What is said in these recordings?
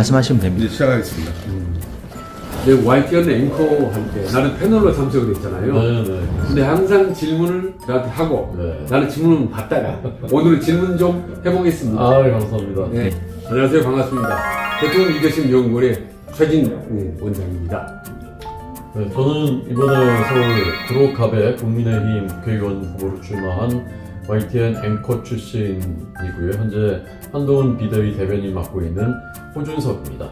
말씀하시면 됩니다. 이제 시작하겠습니다. 내 YTN 앵커 할 때 나는 패널로 참석을 했잖아요. 네. 근데 항상 질문을 저한테 하고 네. 나는 질문을 받다가 오늘은 질문 좀 해보겠습니다. 아, 감사합니다. 네. 안녕하세요. 반갑습니다. 대통령 리더십 연구원의 최진 원장입니다. 네, 저는 이번에 서울 구로갑의 국민의힘 국회의원 후보로 출마한 YTN 앵커 출신이고요. 현재 한동훈 비대위 대변인 맡고 있는 호준석입니다.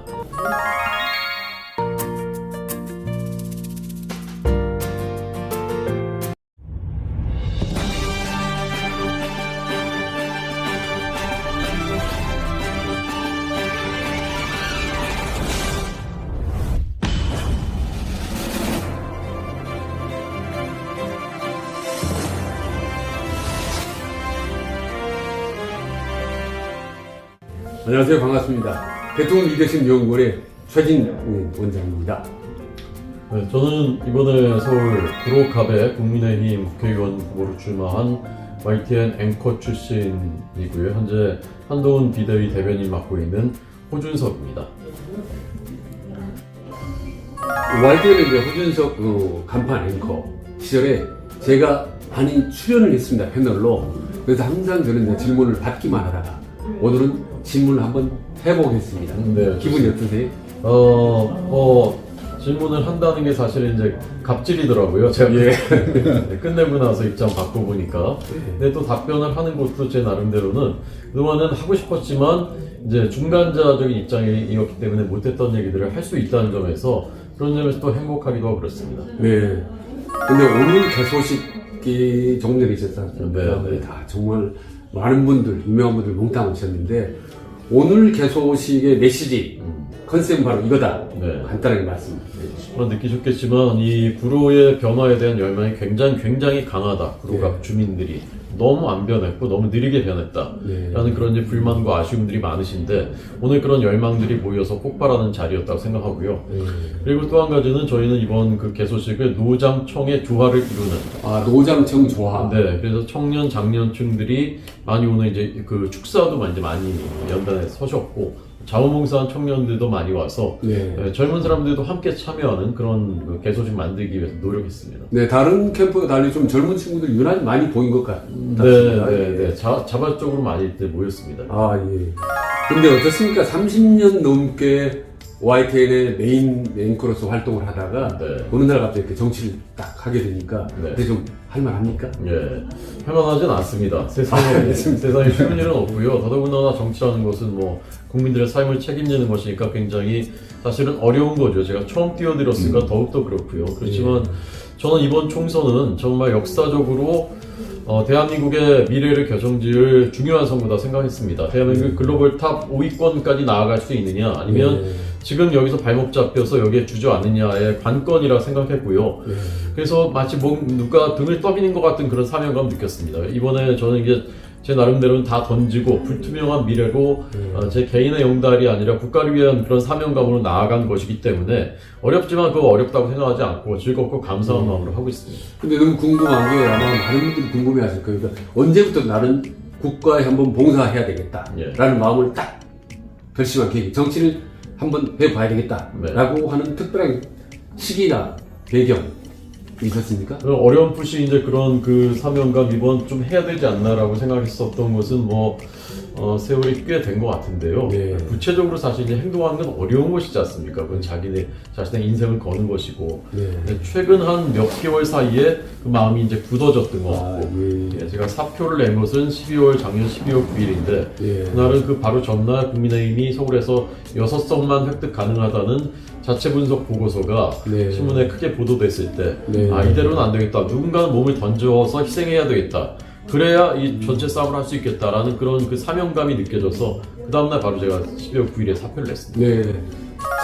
안녕하세요. 반갑습니다. 대통령 리더십 연구원의 최진 원장입니다. 네, 저는 이번에 서울 구로갑의 국민의힘 국회의원 후보로 출마한 YTN 앵커 출신이고요. 현재 한동훈 비대위 대변인 맡고 있는 호준석입니다. YTN의 이제 호준석 간판 앵커 시절에 제가 많이 출연을 했습니다. 패널로. 그래서 항상 저는 이제 질문을 받기만 하다가 오늘은 질문을 한번 해보겠습니다. 네, 기분이 어떠세요? 질문을 한다는 게 사실 이제 갑질이더라고요. 제가 끝내고 나서 입장 바꿔보니까. 근데 또 답변을 하는 것도 제 나름대로는 그동안은 하고 싶었지만 이제 중간자적인 입장이었기 때문에 못했던 얘기들을 할 수 있다는 점에서 그런 점에서 또 행복하기도 하고 그렇습니다. 네. 근데 오늘 개소식이 조금 전에 있었습니다. 네. 다 정말 많은 분들, 유명한 분들 몽땅 오셨는데 오늘 개소식의 메시지, 컨셉은 바로 이거다. 네. 간단하게 말씀드리겠습니다. 물론 느끼셨겠지만 이 구로의 변화에 대한 열망이 굉장히 강하다. 구로갑 주민들이 너무 안 변했고 너무 느리게 변했다라는 그런 이제 불만과 아쉬움들이 많으신데 오늘 그런 열망들이 모여서 폭발하는 자리였다고 생각하고요. 그리고 또 한 가지는 저희는 이번 그 개소식을 노장청의 조화를 이루는 노장청 조화. 네, 그래서 청년 장년층들이 많이 오늘 이제 그 축사도 이제 많이 연단에 서셨고 자원봉사한 청년들도 많이 와서 젊은 사람들도 함께 참여하는 그런 그 개소식 만들기 위해서 노력했습니다. 네, 다른 캠프와 달리 좀 젊은 친구들이 유난히 많이 보인 것 같습니다. 네. 자발적으로 많이 때 모였습니다. 예. 근데 어떻습니까? 30년 넘게 YTN의 메인 앵커로서 활동을 하다가 어느 날 갑자기 이렇게 정치를 딱 하게 되니까 그때 좀 할만합니까? 예, 할만하진 않습니다. 세상에 쉬운 일은 없고요. 더더군다나 정치라는 것은 뭐 국민들의 삶을 책임지는 것이니까 굉장히 사실은 어려운 거죠. 제가 처음 뛰어들었으니까 더욱더 그렇고요. 그렇지만 저는 이번 총선은 정말 역사적으로 대한민국의 미래를 결정지을 중요한 선거다 생각했습니다. 대한민국 글로벌 탑 5위권까지 나아갈 수 있느냐 아니면 지금 여기서 발목 잡혀서 여기에 주저앉느냐의 관건이라 생각했고요. 그래서 마치 누가 등을 떠미는 것 같은 그런 사명감 느꼈습니다. 이번에 저는 이게 제 나름대로는 다 던지고 불투명한 미래로 제 개인의 영달이 아니라 국가를 위한 그런 사명감으로 나아간 것이기 때문에 어렵지만 그거 어렵다고 생각하지 않고 즐겁고 감사한 마음으로 하고 있습니다. 근데 너무 궁금한 게 아마 많은 분들이 궁금해 하실 거예요. 그러니까 언제부터 나는 국가에 한번 봉사해야 되겠다라는 마음을 딱 결심한 계기, 정치를 한번 해봐야 되겠다라고 하는 특별한 시기나 배경이 있었습니까? 어렴풋이 이제 그런 그 사명감 이번 좀 해야 되지 않나라고 생각했었던 것은 세월이 꽤 된 것 같은데요. 구체적으로 사실 이제 행동하는 건 어려운 것이지 않습니까? 그건 자신의 인생을 거는 것이고 최근 한 몇 개월 사이에 그 마음이 이제 굳어졌던 것 같고 제가 사표를 낸 것은 작년 12월 9일인데 그날은 그 바로 전날 국민의힘이 서울에서 6석만 획득 가능하다는 자체 분석 보고서가 신문에 크게 보도됐을 때 이대로는 안 되겠다. 누군가는 몸을 던져서 희생해야 되겠다. 그래야 이 전체 싸움을 할 수 있겠다라는 그런 그 사명감이 느껴져서 그 다음날 바로 제가 12월 9일에 사표를 냈습니다.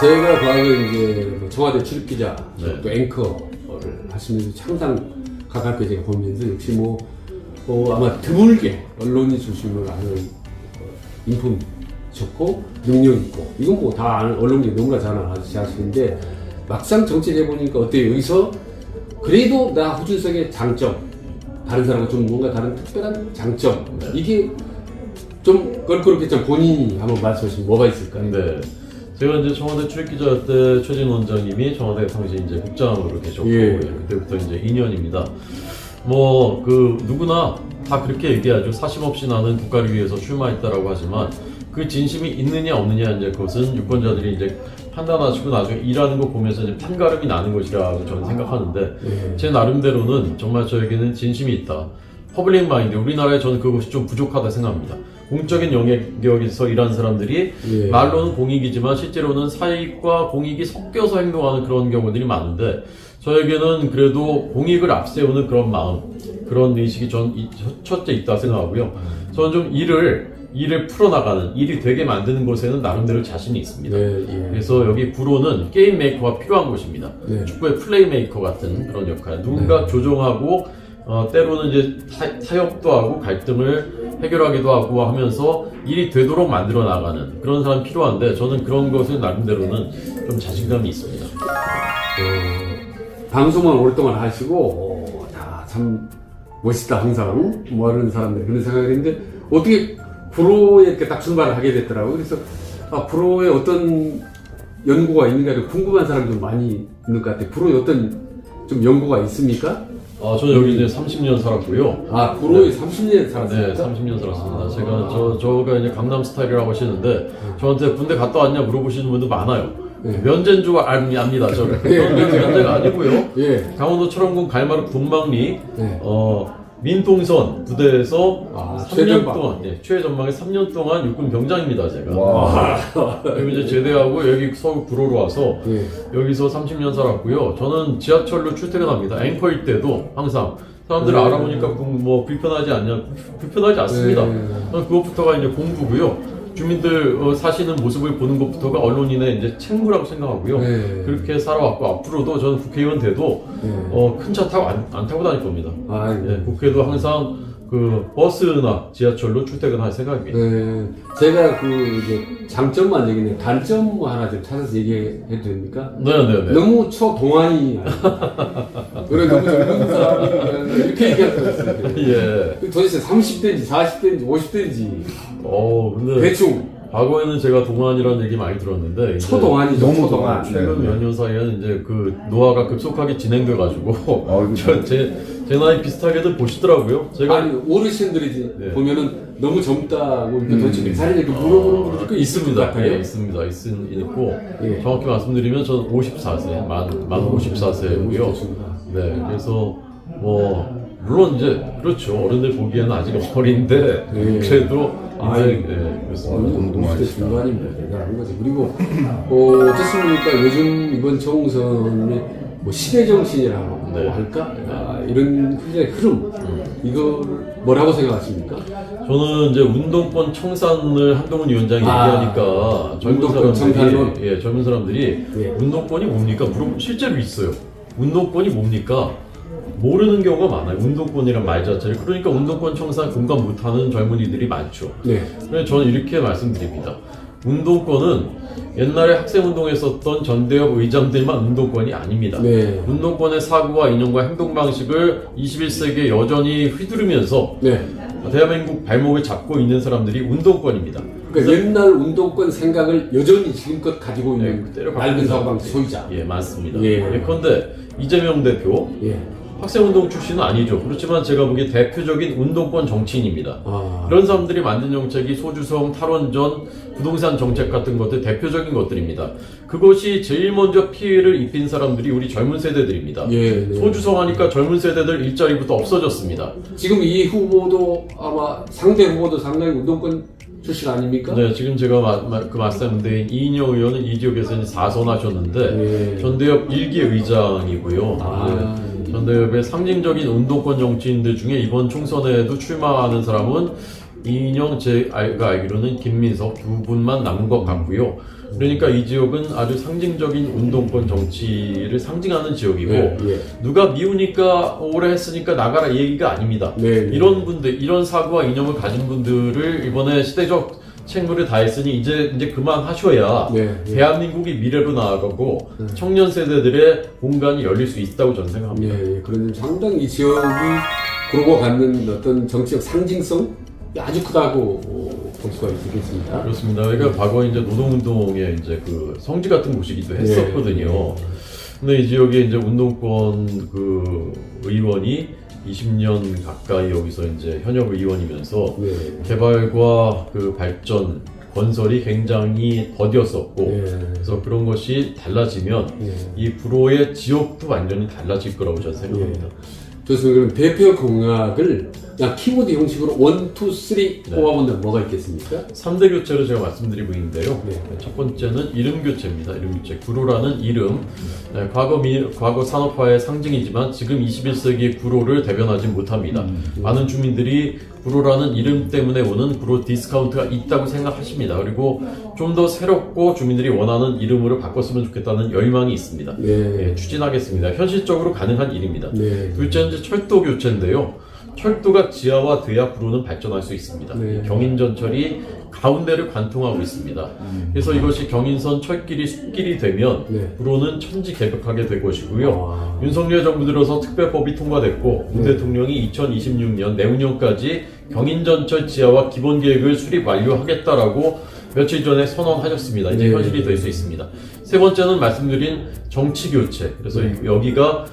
제가 과거에 이제 청와대 출입기자 또 앵커를 하시면서 항상 가깝게 제가 보면서 역시 아마 드물게 언론인 출신으로 아는 인품 좋고 능력 있고 이건 다 아는 언론인이 너무나 잘 아시는데 막상 정치를 해보니까 어때요? 여기서 그래도 나 호준석의 장점 다른 사람과 좀 뭔가 다른 특별한 장점 이게 좀 껄끄럽겠지만 본인이 한번 말씀하시면 뭐가 있을까요? 제가 이제 청와대 출입기자 때 최진 원장님이 청와대 당시 이제 국장으로 계셨고 예. 그때부터 이제 2년입니다. 뭐 그 누구나 다 그렇게 얘기하죠. 사심 없이 나는 국가를 위해서 출마했다라고 하지만 그 진심이 있느냐 없느냐 이제 그것은 유권자들이 이제 판단하시고 나중에 일하는 거 보면서 이제 판가름이 나는 것이라고 저는 생각하는데 제 나름대로는 정말 저에게는 진심이 있다. 퍼블릭 마인드, 우리나라에 저는 그것이 좀 부족하다 생각합니다. 공적인 영역에서 일하는 사람들이 말로는 공익이지만 실제로는 사익과 공익이 섞여서 행동하는 그런 경우들이 많은데 저에게는 그래도 공익을 앞세우는 그런 마음, 그런 의식이 전 첫째 있다 생각하고요. 저는 좀 일을 풀어나가는, 일이 되게 만드는 곳에는 나름대로 자신이 있습니다. 그래서 여기 구로는 게임 메이커가 필요한 곳입니다. 축구의 플레이 메이커 같은 그런 역할. 누군가 조종하고 때로는 이제 타협도 하고 갈등을 해결하기도 하고 하면서 일이 되도록 만들어 나가는 그런 사람이 필요한데 저는 그런 것을 나름대로는 좀 자신감이 있습니다. 방송만 오랫동안 하시고 참 멋있다 항상 뭐 하는 사람들 그런 생각이 했는데 어떻게 구로에 이렇게 딱 출발을 하게 됐더라고요. 그래서 구로에 어떤 연구가 있는가 궁금한 사람도 많이 있는 것 같아요. 구로에 어떤 좀 연구가 있습니까? 저는 여기 이제 30년 살았고요. 구로에 30년 살았어요? 네, 30년 살았습니다. 제가 저가 이제 강남 스타일이라고 하시는데 저한테 군대 갔다 왔냐 물어보시는 분도 많아요. 면제인 줄 압니다. 저는 면제가 아니고요. 강원도 철원군 갈마루 군망리 민통선 부대에서 3년 동안 최전방에 3년 동안 육군 병장입니다. 제가. 그리고 이제 제대하고 여기 서울 구로로 와서 여기서 30년 살았고요. 저는 지하철로 출퇴근합니다. 앵커일 때도 항상 사람들을 알아보니까 뭐 불편하지 않냐? 불편하지 않습니다. 그것부터가 이제 공부고요. 주민들 사시는 모습을 보는 것부터가 언론인의 이제 책무라고 생각하고요. 그렇게 살아왔고 앞으로도 저는 국회의원 돼도 큰 차 타고 안 타고 다닐 겁니다. 국회도 항상 그 버스나 지하철로 출퇴근할 생각입니다. 제가 그 이제 장점만 얘기는 단점 하나 좀 찾아서 얘기해도 됩니까? 네네네. 너무 초동안이 그래 너무 젊은 사람이 이렇게 얘기할 거 있어요. 도대체 30대인지 40대인지 50대인지 근데 대충 과거에는 제가 동안이라는 얘기 많이 들었는데 초동안이죠. 너무 동안. 최근 몇 년 사이에는 이제 그 노화가 급속하게 진행돼가지고 제 나이 비슷하게들 보시더라고요. 제가 어르신들이 보면은 너무 젊다고 도대체 몇 살이냐 이렇게 물어보는 분들이 꽤 있을 것 같아요. 있습니다. 있고 정확히 말씀드리면 저는 54세, 만 54세고요. 네, 그래서 뭐 물론 이제 그렇죠. 어른들 보기에는 아직 어린데 그래도 그렇습니다. 50대 중반이면 대단한 거지. 그리고 어떻습니까? 요즘 이번 총선의 뭐 시대 정신이라고 할까? 이런 굉장히 흐름 이거를 뭐라고 생각하십니까? 저는 이제 운동권 청산을 한동훈 위원장이 얘기하니까 젊은 사람들이 운동권이 뭡니까? 실제로 있어요. 운동권이 뭡니까? 모르는 경우가 많아요. 운동권이란 말 자체를. 그러니까 운동권 청산 공감 못하는 젊은이들이 많죠. 그래서 저는 이렇게 말씀드립니다. 운동권은 옛날에 학생운동에 썼던 전대협 의장들만 운동권이 아닙니다. 운동권의 사고와 이념과 행동 방식을 21세기에 여전히 휘두르면서 대한민국 발목을 잡고 있는 사람들이 운동권입니다. 그러니까 옛날 운동권 생각을 여전히 지금껏 가지고 있는 낡은 사고방식 소유자. 맞습니다. 그런데 이재명 대표 학생운동 출신은 아니죠. 그렇지만 제가 보기에 대표적인 운동권 정치인입니다. 이런 사람들이 만든 정책이 소주성, 탈원전, 부동산 정책 같은 것들 대표적인 것들입니다. 그것이 제일 먼저 피해를 입힌 사람들이 우리 젊은 세대들입니다. 소주성 하니까 젊은 세대들 일자리부터 없어졌습니다. 지금 이 후보도 아마 상대 후보도 상당히 운동권 출신 아닙니까? 네, 지금 제가 그 말씀드린 이인영 의원은 이 지역에서 4선 하셨는데 전대협 1기 의장이고요. 전대협의 상징적인 운동권 정치인들 중에 이번 총선에도 출마하는 사람은 이인영, 제가 알기로는 김민석 두 분만 남은 것 같고요. 그러니까 이 지역은 아주 상징적인 운동권 정치를 상징하는 지역이고 누가 미우니까 오래 했으니까 나가라 이 얘기가 아닙니다. 이런 분들, 이런 사고와 이념을 가진 분들을 이번에 시대적 책무를 다했으니 이제 그만하셔야 대한민국이 미래로 나아가고 청년 세대들의 공간이 열릴 수 있다고 저는 생각합니다. 그런데 상당히 이 지역이 구로가 갖는 어떤 정치적 상징성 아주 크다고 볼 수가 있겠습니다. 그렇습니다. 그러니까 과거에 이제 노동운동의 이제 그 성지 같은 곳이기도 했었거든요. 근데 이 지역에 이제 운동권 그 의원이 20년 가까이 여기서 이제 현역 의원이면서 개발과 그 발전 건설이 굉장히 더디었었고 그래서 그런 것이 달라지면 이 불호의 지역도 완전히 달라질 거라고 저는 생각합니다. 좋습니다. 그럼 대표 공약을 그냥 키보드 형식으로 1, 2, 3 뽑아본다면 뭐가 있겠습니까? 3대 교체로 제가 말씀드리고 있는데요. 첫 번째는 이름 교체입니다. 이름 교체. 구로라는 이름. 과거 산업화의 상징이지만 지금 21세기 구로를 대변하지 못합니다. 많은 주민들이 구로라는 이름 때문에 오는 구로 디스카운트가 있다고 생각하십니다. 그리고 좀 더 새롭고 주민들이 원하는 이름으로 바꿨으면 좋겠다는 열망이 있습니다. 추진하겠습니다. 현실적으로 가능한 일입니다. 둘째는 이제 철도 교체인데요. 철도가 지하와 대합으로는 발전할 수 있습니다. 경인전철이 가운데를 관통하고 있습니다. 그래서 이것이 경인선 철길이 숲길이 되면 구로는 천지개벽하게 될 것이고요. 윤석열 정부 들어서 특별법이 통과됐고 문 대통령이 2026년 내후년까지 경인전철 지하화 기본계획을 수립 완료하겠다라고 며칠 전에 선언하셨습니다. 이제 현실이 될 수 있습니다. 세 번째는 말씀드린 정치교체. 그래서 여기가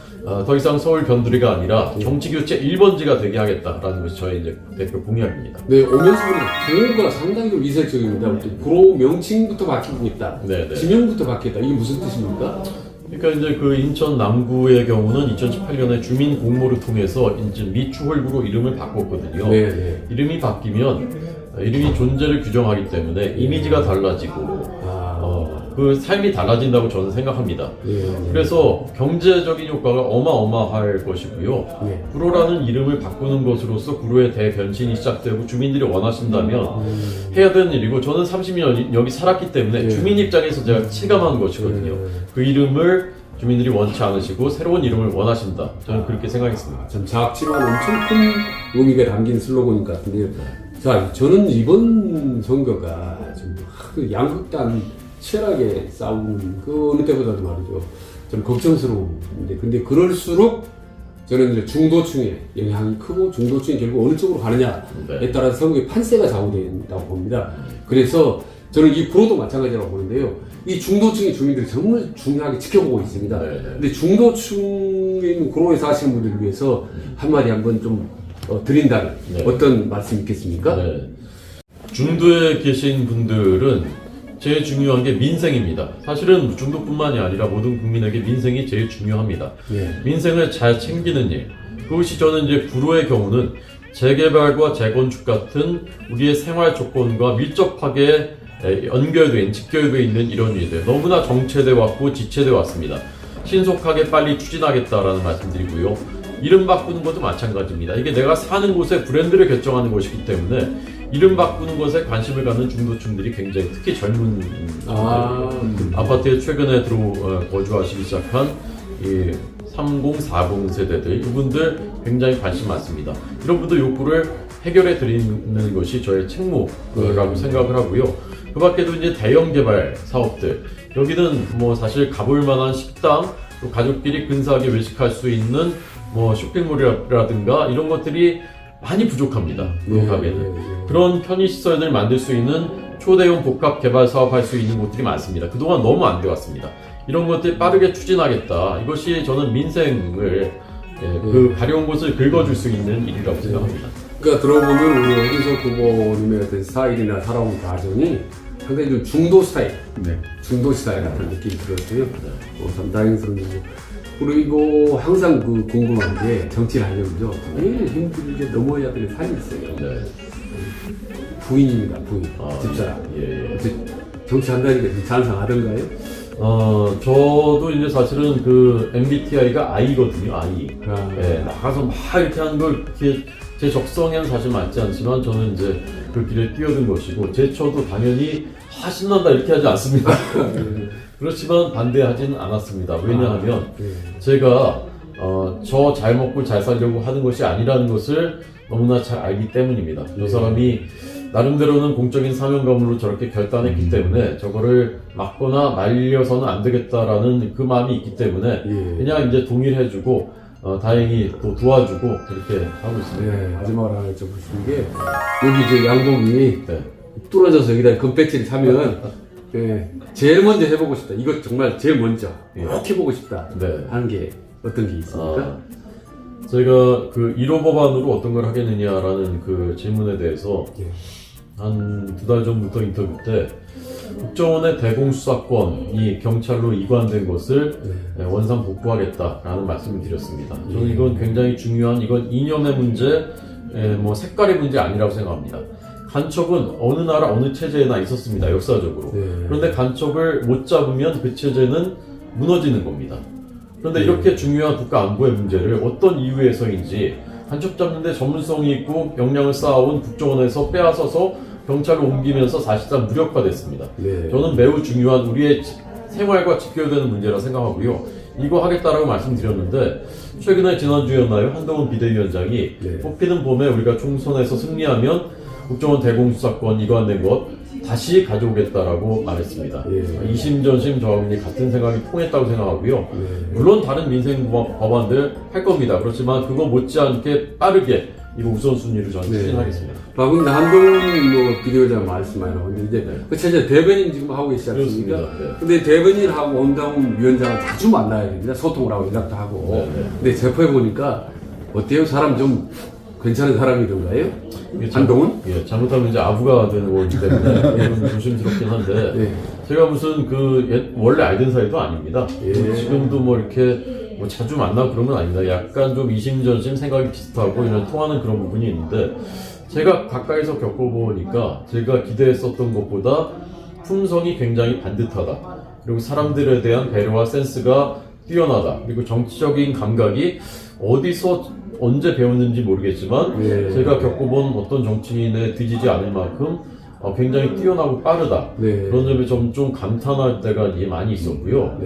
더 이상 서울 변두리가 아니라 정치교체 1번지가 되게 하겠다라는 것이 저의 이제 대표 공약입니다. 오면서 보면 구로가 상당히 좀 이색적입니다. 구로 명칭부터 바뀌고 있다. 지명부터 바뀌었다. 이게 무슨 뜻입니까? 그러니까 이제 그 인천 남구의 경우는 2018년에 주민 공모를 통해서 이제 미추홀구로 이름을 바꿨거든요. 이름이 바뀌면 이름이 존재를 규정하기 때문에 이미지가 달라지고 그 삶이 달라진다고 저는 생각합니다. 그래서 경제적인 효과가 어마어마할 것이고요. 구로라는 이름을 바꾸는 것으로서 구로의 대변신이 시작되고 주민들이 원하신다면 해야 되는 일이고 저는 30년 여기 살았기 때문에 주민 입장에서 제가 체감한 것이거든요. 그 이름을 주민들이 원치 않으시고 새로운 이름을 원하신다. 저는 그렇게 생각했습니다. 참 작지만 엄청 큰 의미가 담긴 슬로건인 것 같은데요. 자, 저는 이번 선거가 좀 양극단 치열하게 싸우는 그 어느 때보다도 말이죠. 좀 걱정스러운데, 근데 그럴수록 저는 이제 중도층의 영향이 크고 중도층이 결국 어느 쪽으로 가느냐에 따라서 선거의 판세가 좌우된다고 봅니다. 그래서 저는 이 구로도 마찬가지라고 보는데요. 이 중도층의 주민들이 정말 중요하게 지켜보고 있습니다. 근데 중도층에 있는 구로에 사시는 분들을 위해서 한마디 한번 좀 드린다면 어떤 말씀 있겠습니까? 중도에 계신 분들은 제일 중요한 게 민생입니다. 사실은 중도뿐만이 아니라 모든 국민에게 민생이 제일 중요합니다. 민생을 잘 챙기는 일. 그것이 저는 이제 구로의 경우는 재개발과 재건축 같은 우리의 생활 조건과 밀접하게 직결되어 있는 이런 일들. 너무나 정체돼 왔고 지체돼 왔습니다. 신속하게 빨리 추진하겠다라는 말씀드리고요. 이름 바꾸는 것도 마찬가지입니다. 이게 내가 사는 곳의 브랜드를 결정하는 것이기 때문에 이름 바꾸는 것에 관심을 갖는 중도층들이 굉장히 특히 젊은 아파트에 최근에 거주하시기 시작한 이 30, 40 세대들 이분들 굉장히 관심 많습니다. 이런 분들 욕구를 해결해 드리는 것이 저의 책무라고 생각을 하고요. 그 밖에도 이제 대형 개발 사업들 여기는 뭐 사실 가볼 만한 식당 또 가족끼리 근사하게 외식할 수 있는 뭐 쇼핑몰이라든가 이런 것들이 많이 부족합니다. 그런 편의시설을 만들 수 있는 초대형 복합 개발 사업할 수 있는 곳들이 많습니다. 그동안 너무 안 되었습니다. 이런 것들 빠르게 추진하겠다. 이것이 저는 민생을 그 가려운 곳을 긁어줄 수 있는 일이라고 생각합니다. 그러니까 들어보면 우리 오준석 후보님의 어떤 스타일이나 살아온 과정이 상당히 좀 중도 스타일, 중도 스타일 같은 느낌이 들었어요. 참 다행스러운 일이고. 그리고 항상 그 궁금한 게 정치를 하려면요 제일 힘들게 넘어야 될 산이 있어요. 부인입니다. 부인. 집사람. 정치한다니까 찬성하던가요? 저도 이제 사실은 그 MBTI가 I거든요. I. 나가서 막 이렇게 하는 걸 제 적성에는 사실 맞지 않지만 저는 이제 그 길에 뛰어든 것이고 제처도 당연히 신난다 이렇게 하지 않습니다. 그렇지만 반대하지는 않았습니다. 왜냐하면 제가 저 잘 먹고 잘 살려고 하는 것이 아니라는 것을 너무나 잘 알기 때문입니다. 저 사람이 나름대로는 공적인 사명감으로 저렇게 결단했기 때문에 저거를 막거나 말려서는 안 되겠다라는 그 마음이 있기 때문에 그냥 이제 동의를 해주고 다행히 또 도와주고 그렇게 하고 있습니다. 마지막으로 하나 여쭤보시는 게 여기 이제 양복이 뚫어져서 여기다 금배지를 사면 예, 제일 먼저 해보고 싶다. 이거 정말 제일 먼저 꼭 해보고 싶다 네. 하는 게 어떤 게 있습니까? 제가 그 1호 법안으로 어떤 걸 하겠느냐라는 그 질문에 대해서 예. 한 2달 전부터 인터뷰 때 국정원의 대공수사권이 경찰로 이관된 것을 원상 복구하겠다라는 말씀을 드렸습니다. 저는 이건 굉장히 중요한, 이건 이념의 문제, 뭐 색깔의 문제 아니라고 생각합니다. 간첩은 어느 나라 어느 체제에나 있었습니다, 역사적으로. 그런데 간첩을 못 잡으면 그 체제는 무너지는 겁니다. 그런데 이렇게 중요한 국가 안보의 문제를 어떤 이유에서인지 간첩 잡는데 전문성이 있고 역량을 쌓아온 국정원에서 빼앗아서 경찰로 옮기면서 사실상 무력화됐습니다. 저는 매우 중요한 우리의 생활과 직결되는 문제라 생각하고요. 이거 하겠다라고 말씀드렸는데 최근에 지난주였나요? 한동훈 비대위원장이 뽑히는 봄에 우리가 총선에서 승리하면 국정원 대공수사권 이관된 것 다시 가져오겠다라고 말했습니다. 이심전심 저하고 같은 생각이 통했다고 생각하고요. 물론 다른 민생 법안들 할 겁니다. 그렇지만 그거 못지않게 빠르게 이거 우선순위로 저는 추진하겠습니다. 방금 한동훈 비대위원장 말씀 많이 나오는데 이제 그 체제 대변인 지금 하고 계시지 않습니까? 근데 대변인하고 원장훈 위원장은 자주 만나야 됩니다. 소통을 하고 연락도 하고. 근데 접해 보니까 어때요? 사람 좀 괜찮은 사람이던가요? 한동훈? 예, 잘못하면 이제 아부가 되는 거기 때문에 좀 조심스럽긴 한데 제가 무슨 원래 알던 사이도 아닙니다. 지금도 뭐 이렇게 뭐 자주 만나고 그런 건 아닙니다. 약간 좀 이심전심 생각이 비슷하고 이런 통하는 그런 부분이 있는데 제가 가까이서 겪어보니까 제가 기대했었던 것보다 품성이 굉장히 반듯하다. 그리고 사람들에 대한 배려와 센스가 뛰어나다. 그리고 정치적인 감각이 어디서 언제 배웠는지 모르겠지만 제가 겪어본 어떤 정치인에 뒤지지 않을 만큼 굉장히 뛰어나고 빠르다. 그런 점에 좀 감탄할 때가 많이 있었고요.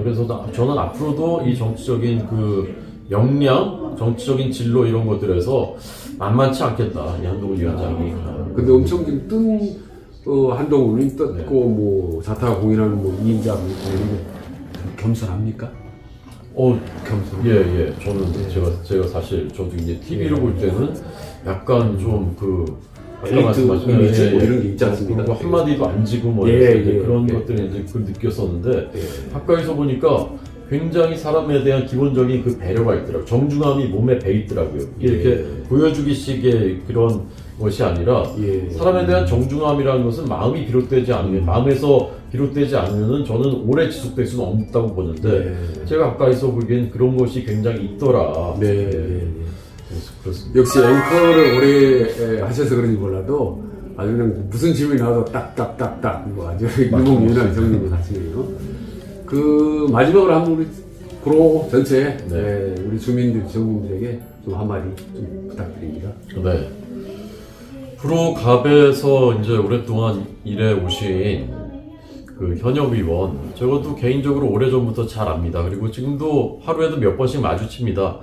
그래서 저는 앞으로도 이 정치적인 그 역량, 정치적인 진로 이런 것들에서 만만치 않겠다. 이 한동훈 위원장이. 근데 엄청 지금 뜬 한동훈이 떴고 뭐 자타가 공인하는 뭐 이인자 겸손합니까? 겸손. 예. 저는 제가 사실 저도 이제 TV로 볼 때는 약간 좀 아까 말씀하신 뭐 이런 게 있지 않습니까? 그리고 한마디도 안 지고 뭐 그런 것들을 이제 느꼈었는데 가까이서 보니까 굉장히 사람에 대한 기본적인 그 배려가 있더라고요. 정중함이 몸에 배 있더라고요. 이렇게 보여주기식의 그런 것이 아니라 사람에 대한 정중함이라는 것은 마음이 비롯되지 않으면, 마음에서 비롯되지 않으면 저는 오래 지속될 수는 없다고 보는데 제가 가까이서 보기엔 그런 것이 굉장히 있더라. 그렇습니다. 역시 앵커를 오래 하셔서 그런지 몰라도 아주 그냥 무슨 질문이 나와도 딱딱딱딱 뭐 아주 유목유연한 정리를 하시네요. 그 마지막으로 한번 우리 구로 전체 우리 주민들, 지역민들에게 좀 한마디 좀 부탁드립니다. 네. 구로갑에서 이제 오랫동안 일해 오신 그 현역 의원, 저것도 개인적으로 오래전부터 잘 압니다. 그리고 지금도 하루에도 몇 번씩 마주칩니다.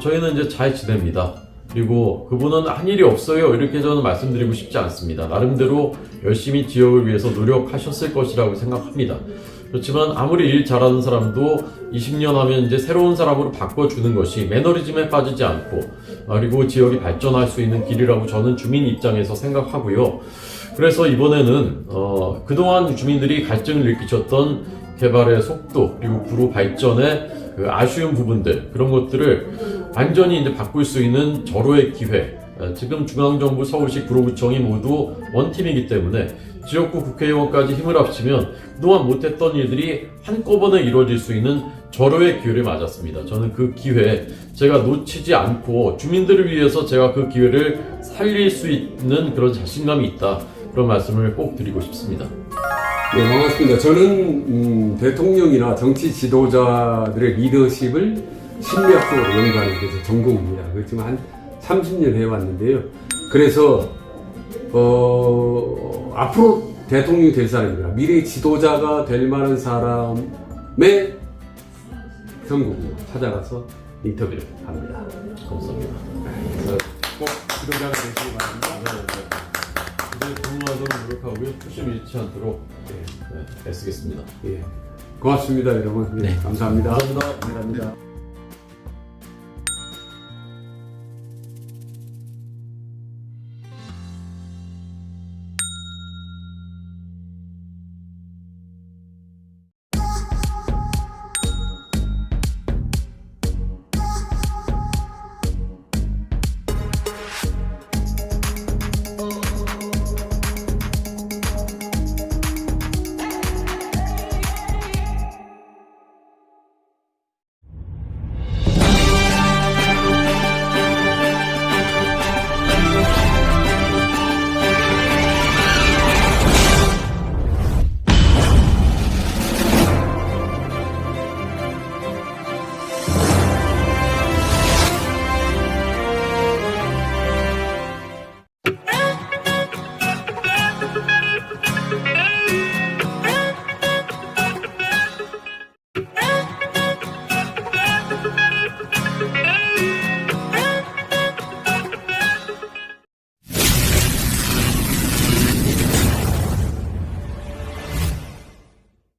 저희는 이제 잘 지냅니다. 그리고 그분은 한 일이 없어요. 이렇게 저는 말씀드리고 싶지 않습니다. 나름대로 열심히 지역을 위해서 노력하셨을 것이라고 생각합니다. 그렇지만 아무리 일 잘하는 사람도 20년 하면 이제 새로운 사람으로 바꿔주는 것이 매너리즘에 빠지지 않고 그리고 지역이 발전할 수 있는 길이라고 저는 주민 입장에서 생각하고요. 그래서 이번에는 그동안 주민들이 갈증을 느끼셨던 개발의 속도 그리고 구로 발전의 그 아쉬운 부분들 그런 것들을 완전히 이제 바꿀 수 있는 절호의 기회. 지금 중앙정부, 서울시, 구로구청이 모두 원팀이기 때문에 지역구 국회의원까지 힘을 합치면 그동안 못했던 일들이 한꺼번에 이루어질 수 있는 절호의 기회를 맞았습니다. 저는 그 기회 제가 놓치지 않고 주민들을 위해서 제가 그 기회를 살릴 수 있는 그런 자신감이 있다. 그런 말씀을 꼭 드리고 싶습니다. 네, 반갑습니다. 저는 대통령이나 정치 지도자들의 리더십을 심리학적으로 연구하는 게 제 전공입니다. 그렇지만 한 30년 해왔는데요. 그래서 앞으로 대통령이 될 사람이나 미래의 지도자가 될 만한 사람의 전국으로 찾아가서 인터뷰를 합니다. 감사합니다. 꼭 지도자가 되시기 바랍니다. 공부하도록 노력하고요. 초심 잃지 않도록 애쓰겠습니다. 고맙습니다, 여러분. 감사합니다. 감사합니다.